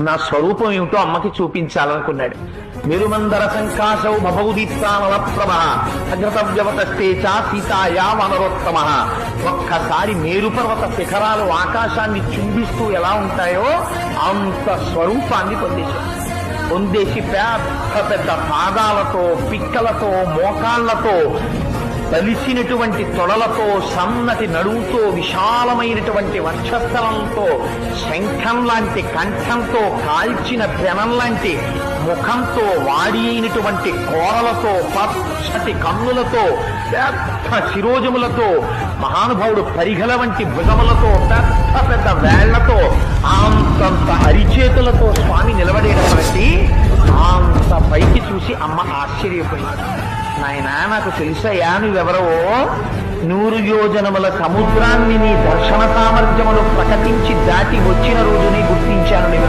నా స్వరూపం ఏమిటో అమ్మకి చూపించాలనుకున్నాడు. మెరుమందర సంకాశౌ భవౌదీప్తానల ప్రభ అగ్రతవ్యవతస్తే చ సీతాయా వనరోత్తమ. ఒక్కసారి మేరుపర్వత శిఖరాలు ఆకాశాన్ని చుంబిస్తూ ఎలా ఉంటాయో అంత స్వరూపాన్ని పొందేసి పెద్ద పెద్ద పాదాలతో, పిక్కలతో, మోకాళ్లతో, బలిసినటువంటి తొడలతో, సన్నటి నడువుతో, విశాలమైనటువంటి వక్షస్థలంతో, శంఖం లాంటి కంఠంతో, కాల్చిన పెనం లాంటి ముఖంతో, వాడి అయినటువంటి కోరలతో, పచ్చటి కన్నులతో, పెద్ద శిరోజములతో, మహానుభావుడు పరిగల వంటి భుజములతో, పెద్ద పెద్ద వేళ్లతో, అంతంత అరిచేతులతో స్వామి నిలబడేటటువంటి అంత పైకి చూసి అమ్మ ఆశ్చర్యపోయింది. నాయనా, నాకు తెలుసయ్యా నువ్వెవరో. 100 యోజనముల సముద్రాన్ని నీ దర్శన సామర్థ్యములు ప్రకటించి దాటి వచ్చిన రోజుని గుర్తించాను నువ్వెవరో.